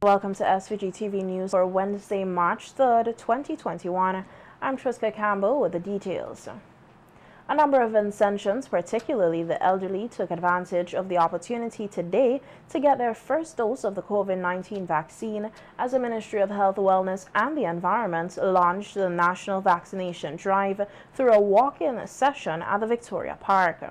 Welcome to SVG-TV News for Wednesday, March 3rd, 2021. I'm Triska Campbell with the details. A number of Vincentians, particularly the elderly, took advantage of the opportunity today to get their first dose of the COVID-19 vaccine as the Ministry of Health, Wellness and the Environment launched the National Vaccination Drive through a walk-in session at the Victoria Park.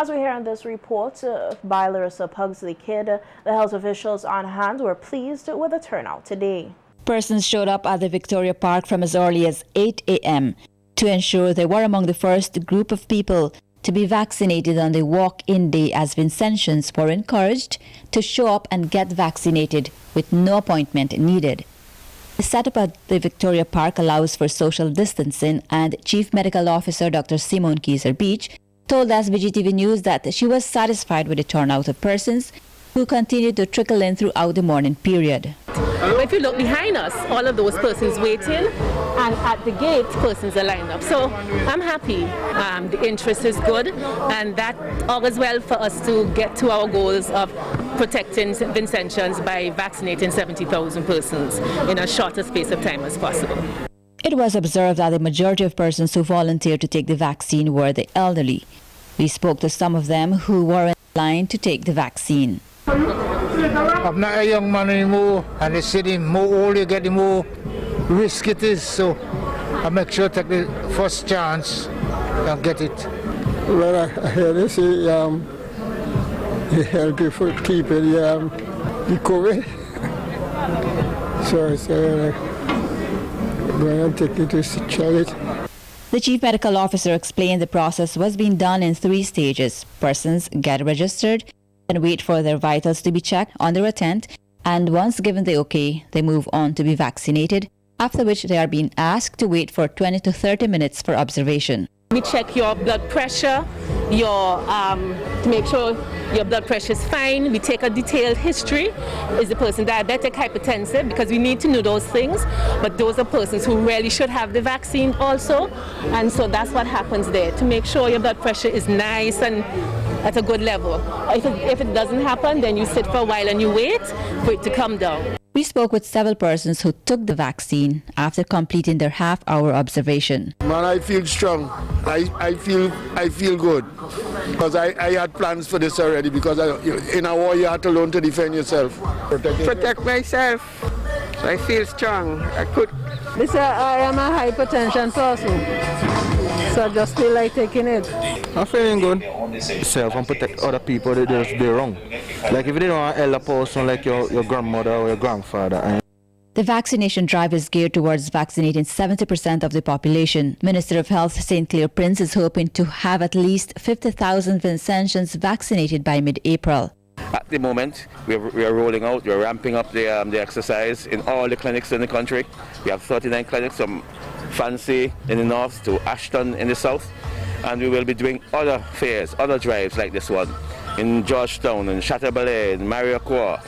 As we hear in this report by Larissa Pugsley-Kidd, the health officials on hand were pleased with the turnout today. Persons showed up at the Victoria Park from as early as 8 a.m. to ensure they were among the first group of people to be vaccinated on the walk-in day, as Vincentians were encouraged to show up and get vaccinated with no appointment needed. The setup at the Victoria Park allows for social distancing, and Chief Medical Officer Dr. Simone Kieser-Beach told SVGTV News that she was satisfied with the turnout of persons who continued to trickle in throughout the morning period. If you look behind us, all of those persons waiting, and at the gate, persons are lined up. So I'm happy. The interest is good, and that augurs well for us to get to our goals of protecting Vincentians by vaccinating 70,000 persons in a shorter space of time as possible. It was observed that the majority of persons who volunteered to take the vaccine were the elderly. We spoke to some of them who were in line to take the vaccine. I'm not a young man anymore, and they say the more old you get, the more risk it is. So I make sure to take the first chance and get it. Well, I hear they say they help you for keeping the COVID. So I say, going and take it to try it. The Chief Medical Officer explained the process was being done in 3 stages. Persons get registered and wait for their vitals to be checked on their attempt, and once given the okay, they move on to be vaccinated, after which they are being asked to wait for 20 to 30 minutes for observation. We check your blood pressure, to make sure your blood pressure is fine. We take a detailed history. Is the person diabetic, hypertensive? Because we need to know those things. But those are persons who really should have the vaccine also. And so that's what happens there, to make sure your blood pressure is nice and at a good level. If it doesn't happen, then you sit for a while and you wait for it to come down. We spoke with several persons who took the vaccine after completing their half-hour observation. Man, I feel strong. I feel good, because I had plans for this already, because in a war you have to learn to defend yourself. Protect myself. So I feel strong. I am a hypertension person, so I just feel like taking it. I'm feeling good. Self and protect other people that they're wrong. Like if they don't want an elder person like your grandmother or your grandfather. The vaccination drive is geared towards vaccinating 70% of the population. Minister of Health St. Clair Prince is hoping to have at least 50,000 Vincentians vaccinated by mid-April. At the moment, we are rolling out, we are ramping up the exercise in all the clinics in the country. We have 39 clinics from Fancy in the north to Ashton in the south. And we will be doing other fairs, other drives like this one in Georgetown, in Chateaubalais, in Mariacourt,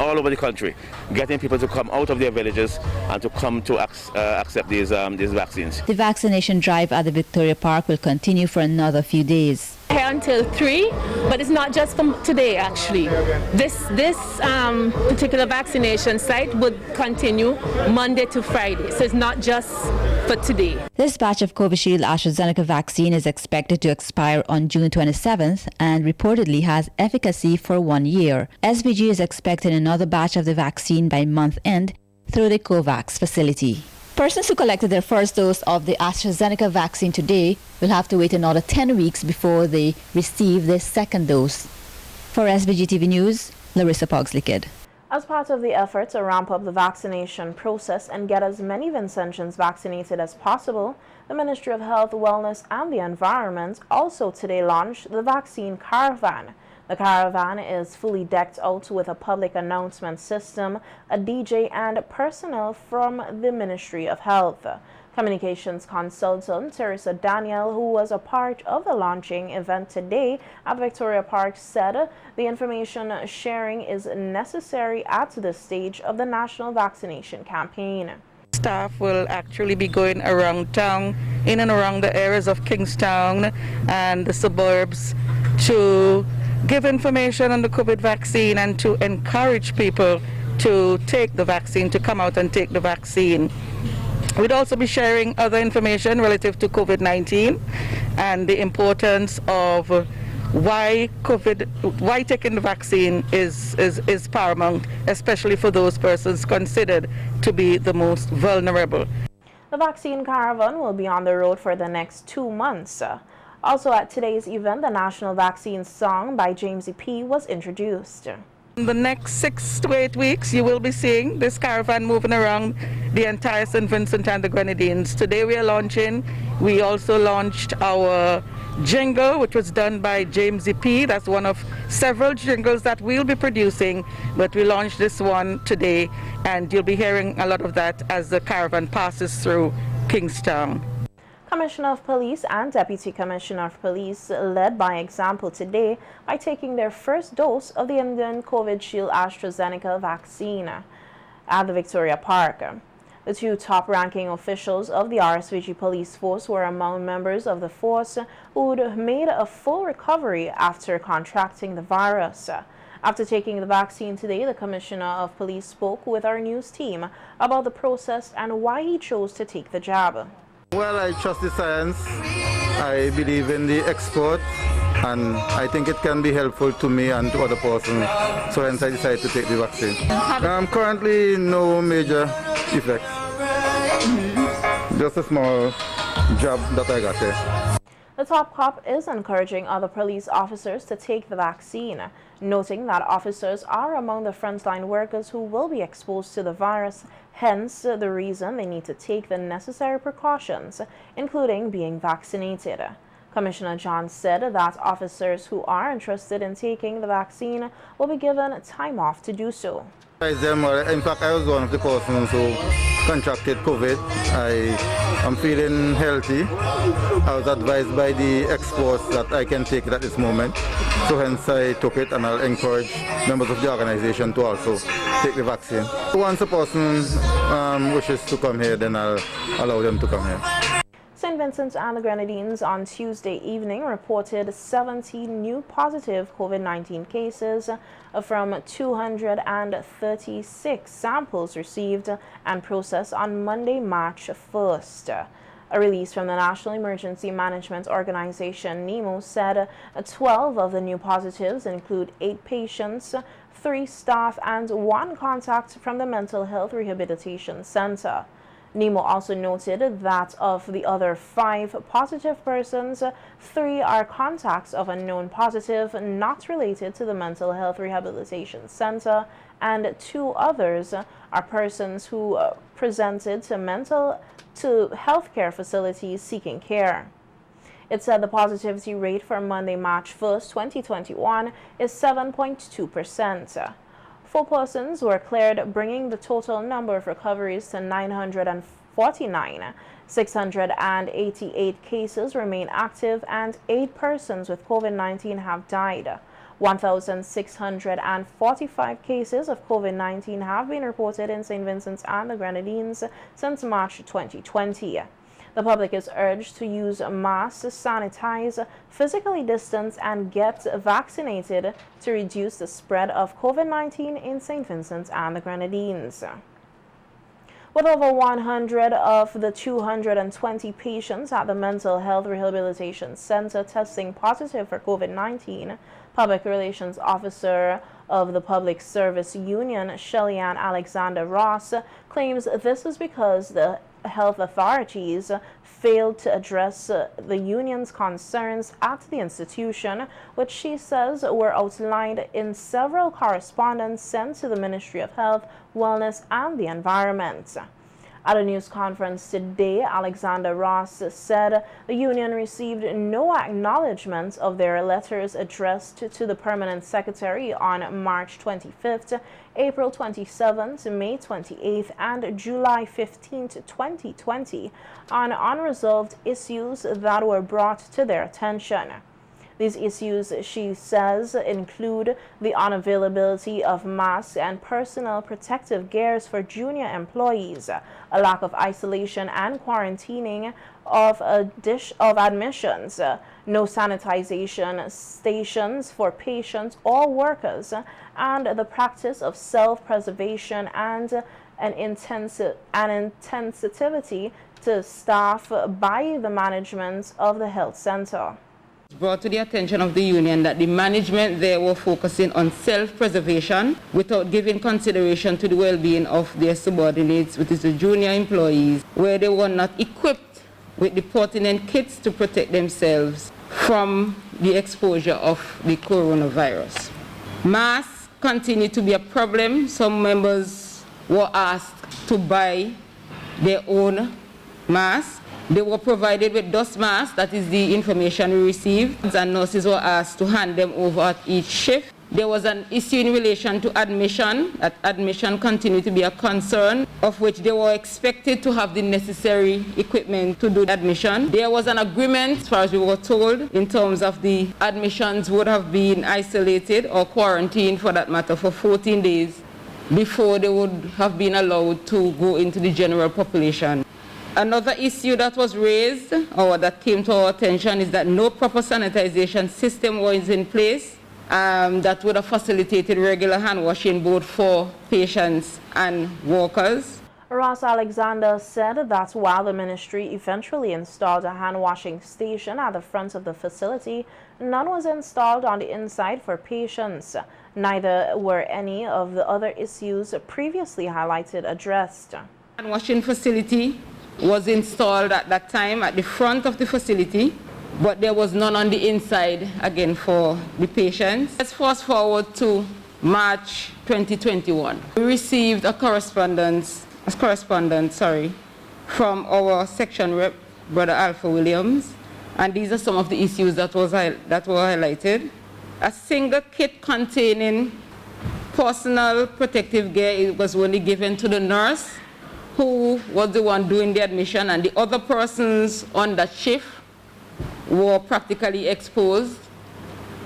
all over the country, getting people to come out of their villages and to come to accept these vaccines. The vaccination drive at the Victoria Park will continue for another few days. Here until 3, but it's not just from today actually. This particular vaccination site would continue Monday to Friday, so it's not just for today. This batch of Covishield AstraZeneca vaccine is expected to expire on June 27th and reportedly has efficacy for 1 year. SVG is expecting another batch of the vaccine by month end through the COVAX facility. Persons who collected their first dose of the AstraZeneca vaccine today will have to wait another 10 weeks before they receive their second dose. For SVGTV News, Larissa Pugsley-Kidd. As part of the effort to ramp up the vaccination process and get as many Vincentians vaccinated as possible, the Ministry of Health, Wellness and the Environment also today launched the Vaccine Caravan. The caravan is fully decked out with a public announcement system, a DJ, and personnel from the Ministry of Health. Communications consultant Teresa Daniel, who was a part of the launching event today at Victoria Park, said the information sharing is necessary at this stage of the national vaccination campaign. Staff will actually be going around town, in and around the areas of Kingstown and the suburbs, to give information on the COVID vaccine and to encourage people to take the vaccine, to come out and take the vaccine. We'd also be sharing other information relative to COVID-19 and the importance of why taking the vaccine is paramount, especially for those persons considered to be the most vulnerable. The vaccine caravan will be on the road for the next 2 months. Also at today's event, the National Vaccine Song by James P. was introduced. In the next 6 to 8 weeks, you will be seeing this caravan moving around the entire St. Vincent and the Grenadines. Today we are launching. We also launched our jingle, which was done by James P. That's one of several jingles that we'll be producing, but we launched this one today, and you'll be hearing a lot of that as the caravan passes through Kingstown. Commissioner of Police and Deputy Commissioner of Police led by example today by taking their first dose of the Indian COVID Shield AstraZeneca vaccine at the Victoria Park. The two top-ranking officials of the RSVG police force were among members of the force who'd made a full recovery after contracting the virus. After taking the vaccine today, the Commissioner of Police spoke with our news team about the process and why he chose to take the jab. Well, I trust the science, I believe in the expert, and I think it can be helpful to me and to other persons, so hence I decided to take the vaccine. Currently no major effects, just a small jab that I got here. The top cop is encouraging other police officers to take the vaccine, noting that officers are among the frontline workers who will be exposed to the virus, hence the reason they need to take the necessary precautions, including being vaccinated. Commissioner John said that officers who are interested in taking the vaccine will be given time off to do so. In fact, I was one of the persons who contracted COVID. I am feeling healthy. I was advised by the experts that I can take it at this moment. So hence I took it, and I'll encourage members of the organization to also take the vaccine. Once a person wishes to come here, then I'll allow them to come here. St. Vincent and the Grenadines on Tuesday evening reported 70 new positive COVID-19 cases from 236 samples received and processed on Monday, March 1st. A release from the National Emergency Management Organization, NEMO, said 12 of the new positives include 8 patients, 3 staff, and 1 contact from the Mental Health Rehabilitation Center. NEMO also noted that of the other 5 positive persons, 3 are contacts of a known positive not related to the Mental Health Rehabilitation Center, and 2 others are persons who presented to healthcare facilities seeking care. It said the positivity rate for Monday, March 1st, 2021 is 7.2%. 4 persons were cleared, bringing the total number of recoveries to 949. 688 cases remain active, and 8 persons with COVID-19 have died. 1,645 cases of COVID-19 have been reported in St. Vincent and the Grenadines since March 2020. The public is urged to use masks, sanitize, physically distance, and get vaccinated to reduce the spread of COVID-19 in St. Vincent and the Grenadines. With over 100 of the 220 patients at the Mental Health Rehabilitation Center testing positive for COVID-19, Public Relations Officer of the Public Service Union, Shelley-Ann Alexander Ross, claims this is because the health authorities failed to address the union's concerns at the institution, which she says were outlined in several correspondence sent to the Ministry of Health, Wellness and the Environment. At a news conference today, Alexander Ross said the union received no acknowledgement of their letters addressed to the Permanent Secretary on March 25th, April 27th, May 28th, and July 15th, 2020 on unresolved issues that were brought to their attention. These issues, she says, include the unavailability of masks and personal protective gears for junior employees, a lack of isolation and quarantining of admissions, no sanitization stations for patients or workers, and the practice of self-preservation and an insensitivity to staff by the management of the health center. Brought to the attention of the union that the management there were focusing on self-preservation without giving consideration to the well-being of their subordinates, which is the junior employees, where they were not equipped with the pertinent kits to protect themselves from the exposure of the coronavirus. Masks continue to be a problem. Some members were asked to buy their own masks. They were provided with dust masks, that is the information we received, and nurses were asked to hand them over at each shift. There was an issue in relation to admission, that admission continued to be a concern, of which they were expected to have the necessary equipment to do admission. There was an agreement, as far as we were told, in terms of the admissions would have been isolated or quarantined, for that matter, for 14 days before they would have been allowed to go into the general population. Another issue that was raised or that came to our attention is that no proper sanitization system was in place that would have facilitated regular hand washing both for patients and workers. Ross Alexander said that while the ministry eventually installed a hand washing station at the front of the facility, none was installed on the inside for patients. Neither were any of the other issues previously highlighted addressed. Hand washing facility was installed at that time at the front of the facility, but there was none on the inside again for the patients. Let's fast forward to March 2021. We received a correspondence from our section rep, Brother Alpha Williams, and these are some of the issues that were highlighted. A single kit containing personal protective gear was only given to the nurse, who was the one doing the admission, and the other persons on that shift were practically exposed.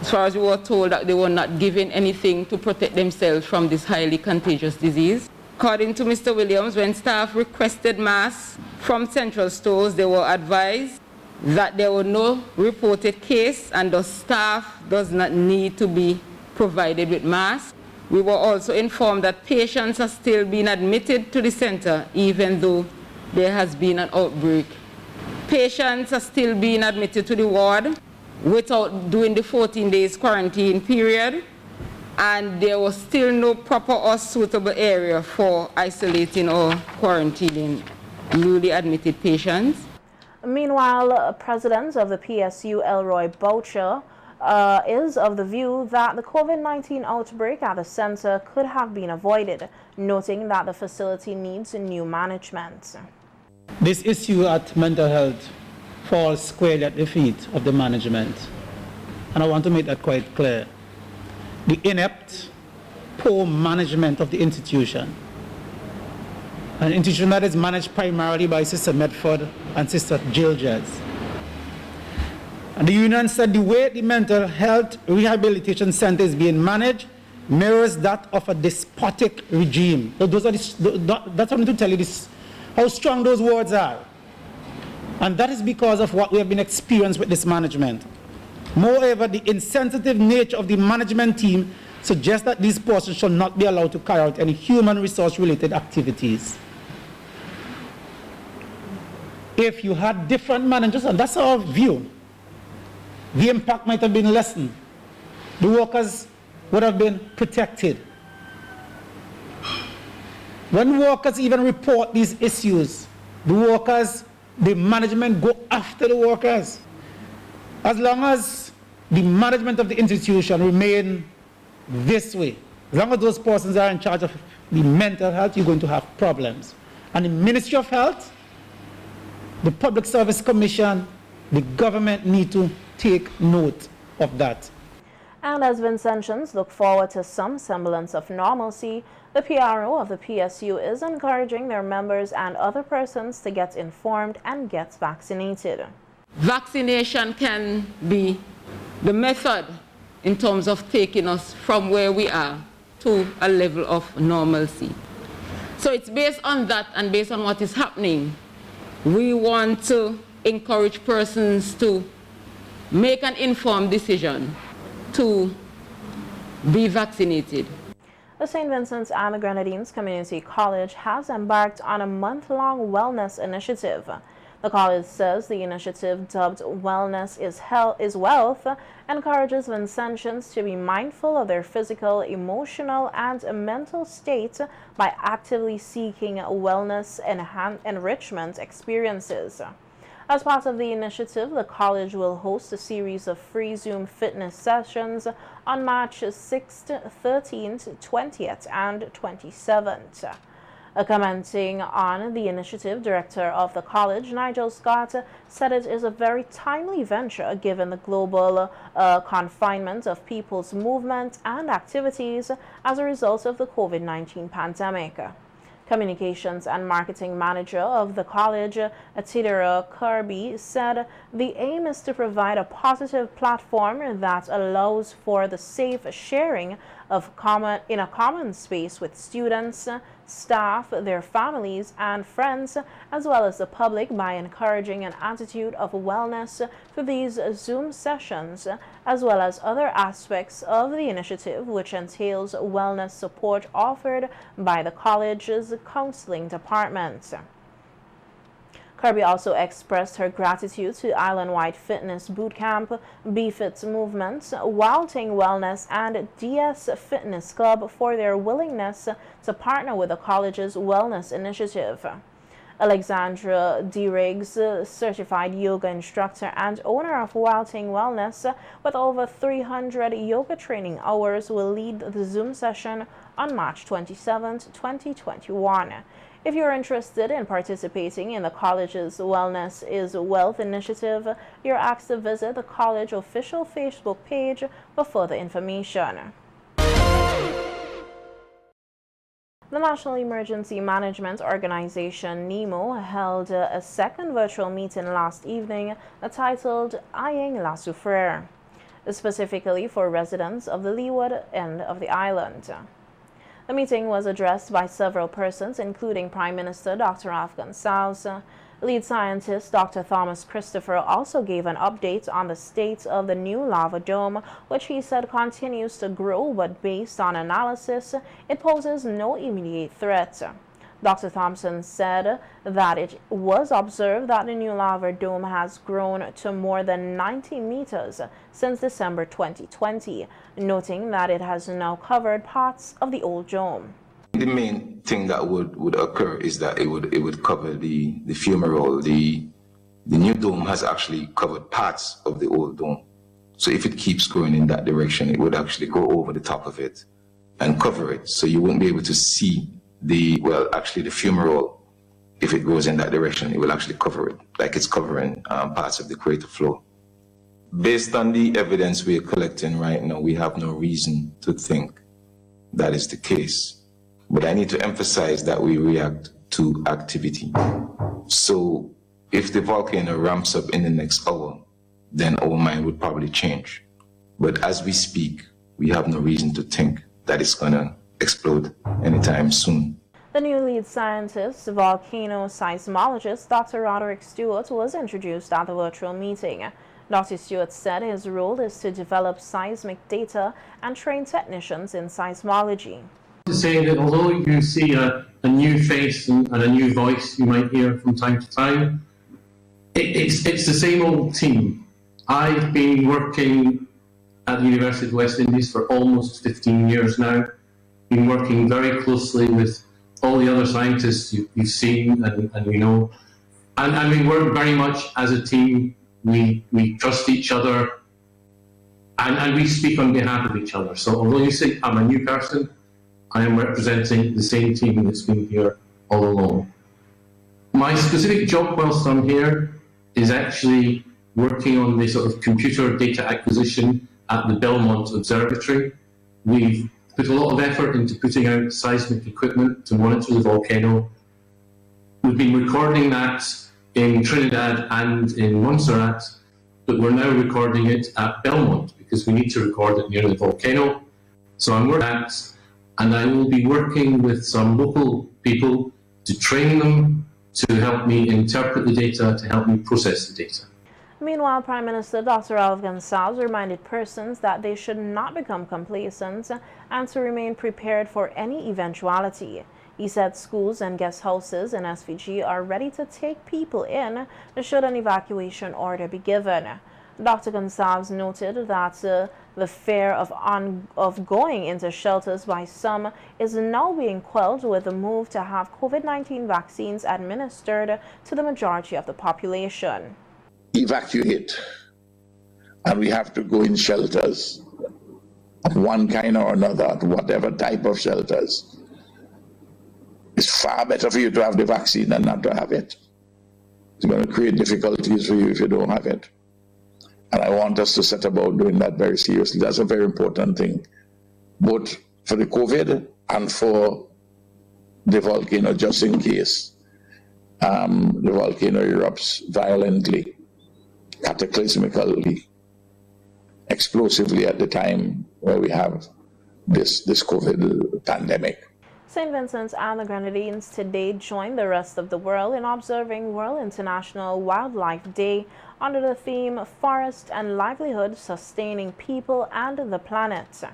As far as we were told, that they were not given anything to protect themselves from this highly contagious disease. According to Mr. Williams, when staff requested masks from central stores, they were advised that there were no reported case and the staff does not need to be provided with masks. We were also informed that patients are still being admitted to the center even though there has been an outbreak. Patients are still being admitted to the ward without doing the 14 days quarantine period, and there was still no proper or suitable area for isolating or quarantining newly admitted patients. Meanwhile, President of the PSU, Elroy Boucher, is of the view that the COVID-19 outbreak at the center could have been avoided, noting that the facility needs new management. This issue at mental health falls squarely at the feet of the management, and I want to make that quite clear. The inept, poor management of the institution, an institution that is managed primarily by Sister Medford and Sister Jill Jez. And the union said the way the mental health rehabilitation center is being managed mirrors that of a despotic regime. So that's what I need to tell you, how strong those words are. And that is because of what we have been experiencing with this management. Moreover, the insensitive nature of the management team suggests that these persons should not be allowed to carry out any human resource related activities. If you had different managers, and that's our view, the impact might have been lessened. The workers would have been protected. When workers even report these issues, the management go after the workers. As long as the management of the institution remain this way, as long as those persons are in charge of the mental health, you're going to have problems. And the Ministry of Health, the Public Service Commission, the government need to take note of that. And as Vincentians look forward to some semblance of normalcy, the PRO of the PSU is encouraging their members and other persons to get informed and get vaccinated. Vaccination can be the method in terms of taking us from where we are to a level of normalcy. So it's based on that and based on what is happening. We want to encourage persons to make an informed decision to be vaccinated. The St. Vincent's and the Grenadines Community College has embarked on a month-long wellness initiative. The college says the initiative, dubbed Wellness is Wealth, encourages Vincentians to be mindful of their physical, emotional, and mental state by actively seeking wellness enrichment experiences. As part of the initiative, the college will host a series of free Zoom fitness sessions on March 6th, 13th, 20th, and 27th. Commenting on the initiative, Director of the college, Nigel Scott, said it is a very timely venture given the global confinement of people's movement and activities as a result of the COVID-19 pandemic. Communications and Marketing Manager of the college, Tidera Kirby, said the aim is to provide a positive platform that allows for the safe sharing of in a common space with students, staff, their families, and friends, as well as the public, by encouraging an attitude of wellness through these Zoom sessions, as well as other aspects of the initiative, which entails wellness support offered by the college's counseling department. Kirby also expressed her gratitude to Island-wide Fitness Bootcamp, BFIT Movement, Wilding Wellness, and DS Fitness Club for their willingness to partner with the college's wellness initiative. Alexandra D. Riggs, certified yoga instructor and owner of Wilding Wellness, with over 300 yoga training hours, will lead the Zoom session on March 27, 2021. If you're interested in participating in the college's Wellness is Wealth initiative, you're asked to visit the college official Facebook page for further information. The National Emergency Management Organization, NEMO, held a second virtual meeting last evening titled Aying La Soufrière, specifically for residents of the leeward end of the island. The meeting was addressed by several persons, including Prime Minister Dr. Afghan Salz. Lead scientist Dr. Thomas Christopher also gave an update on the state of the new lava dome, which he said continues to grow, but based on analysis, it poses no immediate threat. Dr. Thompson said that it was observed that the new lava dome has grown to more than 90 meters since December 2020, noting that it has now covered parts of the old dome. The main thing that would occur is that it would cover the fumarole. The new dome has actually covered parts of the old dome. So if it keeps going in that direction, it would actually go over the top of it and cover it. So you wouldn't be able to see the fumarole. If it goes in that direction, it will actually cover it, like it's covering parts of the crater floor. Based on the evidence we're collecting right now, we have no reason to think that is the case. But I need to emphasize that we react to activity. So if the volcano ramps up in the next hour, then our mind would probably change. But as we speak, we have no reason to think that it's going to explode anytime soon. The new lead scientist, volcano seismologist Dr. Roderick Stewart, was introduced at the virtual meeting. Dr. Stewart said his role is to develop seismic data and train technicians in seismology. To say that although you see a new face and a new voice you might hear from time to time, it's the same old team. I've been working at the University of West Indies for almost 15 years now, been working very closely with all the other scientists you've seen and you know, and we work very much as a team. We trust each other and we speak on behalf of each other. So although you say I'm a new person, I am representing the same team that's been here all along. My specific job whilst I'm here is actually working on the sort of computer data acquisition at the Belmont Observatory. We've put a lot of effort into putting out seismic equipment to monitor the volcano. We've been recording that in Trinidad and in Montserrat, but we're now recording it at Belmont because we need to record it near the volcano. So I'm working on that, and I will be working with some local people to train them to help me interpret the data, to help me process the data. Meanwhile, Prime Minister Dr. Ralph Gonsalves reminded persons that they should not become complacent and to remain prepared for any eventuality. He said schools and guest houses in SVG are ready to take people in should an evacuation order be given. Dr. Gonsalves noted that the fear of going into shelters by some is now being quelled with the move to have COVID-19 vaccines administered to the majority of the population. Evacuate, and we have to go in shelters of one kind or another, whatever type of shelters. It's far better for you to have the vaccine than not to have it. It's going to create difficulties for you if you don't have it. And I want us to set about doing that very seriously. That's a very important thing, both for the COVID and for the volcano, just in case the volcano erupts violently, cataclysmically, explosively at the time where we have this COVID pandemic. St. Vincent and the Grenadines today joined the rest of the world in observing World International Wildlife Day under the theme Forest and Livelihood Sustaining People and the Planet.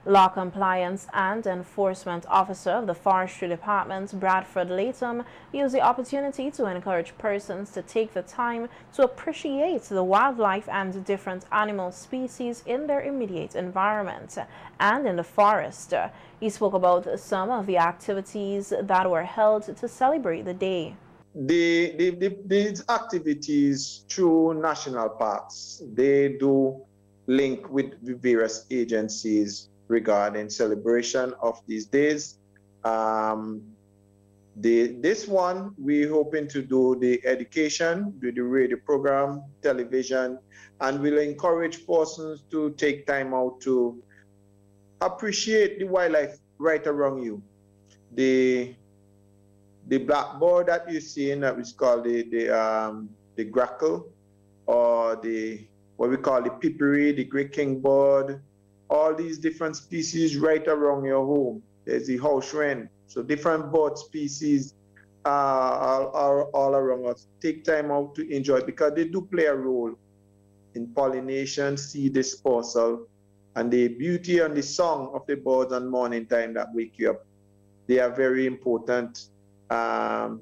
Law Compliance and Enforcement Officer of the Forestry Department, Bradford Latham, used the opportunity to encourage persons to take the time to appreciate the wildlife and different animal species in their immediate environment and in the forest. He spoke about some of the activities that were held to celebrate the day. These activities through national parks, they do link with the various agencies regarding celebration of these days. This one, we're hoping to do the education, do the radio program, television, and we'll encourage persons to take time out to appreciate the wildlife right around you. The blackbird that you see in that is called the grackle, or what we call the pippery, the great kingbird, all these different species right around your home. There's the house wren. So different bird species are all around us. Take time out to enjoy, because they do play a role in pollination, seed dispersal, and the beauty and the song of the birds on morning time that wake you up. They are very important. In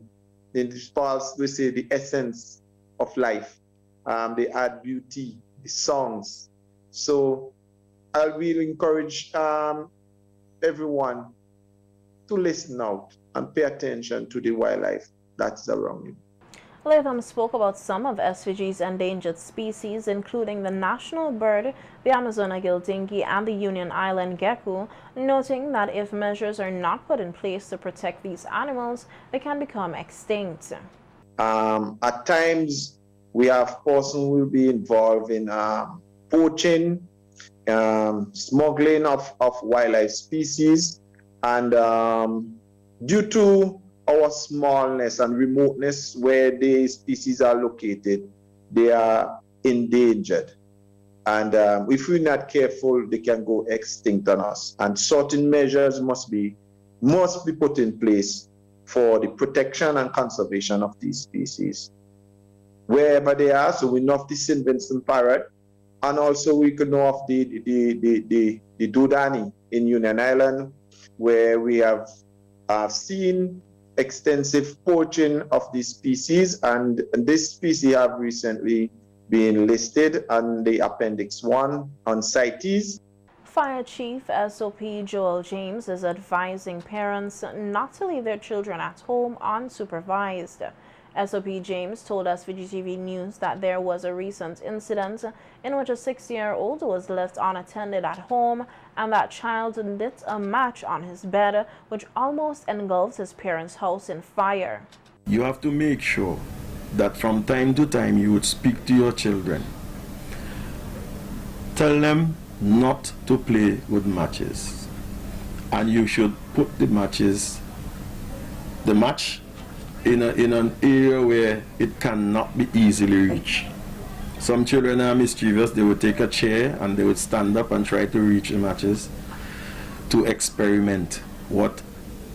this pulse, we say the essence of life. They add beauty, the songs. So I will encourage everyone to listen out and pay attention to the wildlife that's around you. Latham spoke about some of SVG's endangered species, including the national bird, the Amazon agildingi, and the Union Island gecko, noting that if measures are not put in place to protect these animals, they can become extinct. At times, we have persons who will be involved in poaching, smuggling of wildlife species, and due to our smallness and remoteness where the species are located, they are endangered. And if we're not careful, they can go extinct on us. And certain measures must be put in place for the protection and conservation of these species. Wherever they are, so we know of the St. Vincent parrot, and also we could know of the Dudani in Union Island, where we have seen extensive poaching of these species, and this species have recently been listed on the Appendix 1 on CITES. Fire Chief SOP Joel James is advising parents not to leave their children at home unsupervised. SOP James told SVGTV News that there was a recent incident in which a 6-year-old was left unattended at home, and that child lit a match on his bed, which almost engulfed his parents' house in fire. You have to make sure that from time to time you would speak to your children. Tell them not to play with matches, and you should put the match in an area where it cannot be easily reached. Some children are mischievous. They would take a chair and they would stand up and try to reach the matches to experiment what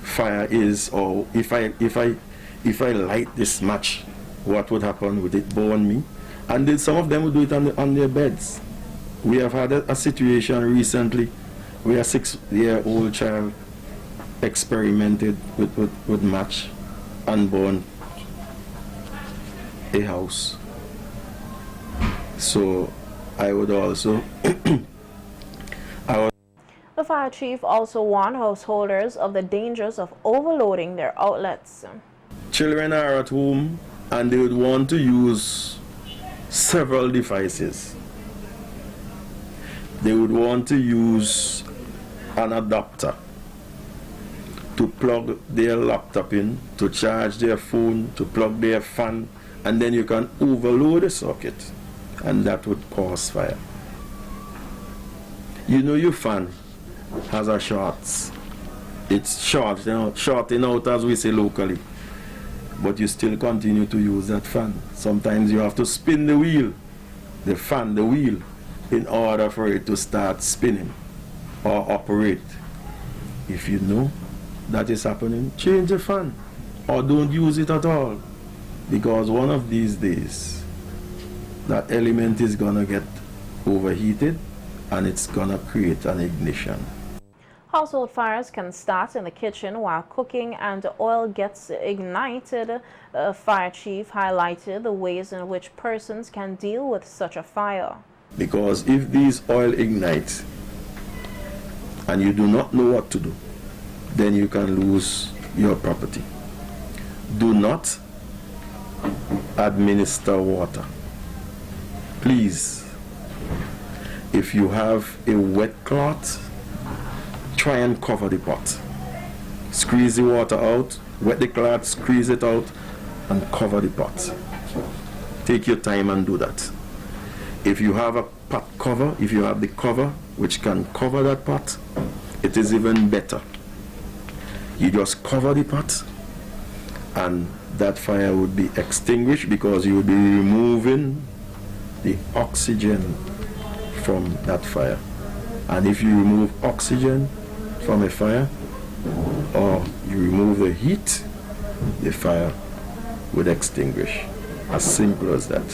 fire is, or if I light this match, what would happen? Would it burn me? And then some of them would do it on their beds. We have had a situation recently where a 6-year-old child experimented with match and burned a house. So I would also The fire chief also warned householders of the dangers of overloading their outlets. Children are at home and they would want to use several devices. They would want to use an adapter to plug their laptop in, to charge their phone, to plug their fan, and then you can overload the socket, and that would cause fire. You know your fan has a shorts. It's shorting out as we say locally. But you still continue to use that fan. Sometimes you have to spin the wheel, the fan, the wheel, in order for it to start spinning or operate. If you know that is happening, change the fan or don't use it at all. Because one of these days, that element is gonna get overheated and it's gonna create an ignition. Household fires can start in the kitchen while cooking and the oil gets ignited. The fire chief highlighted the ways in which persons can deal with such a fire. Because if these oil ignite and you do not know what to do, then you can lose your property. Do not administer water. Please, if you have a wet cloth, try and cover the pot. Squeeze the water out, wet the cloth, squeeze it out, and cover the pot. Take your time and do that. If you have a pot cover, if you have the cover which can cover that pot, it is even better. You just cover the pot and that fire would be extinguished because you would be removing the oxygen from that fire. And if you remove oxygen from a fire, or you remove the heat, the fire would extinguish. As simple as that.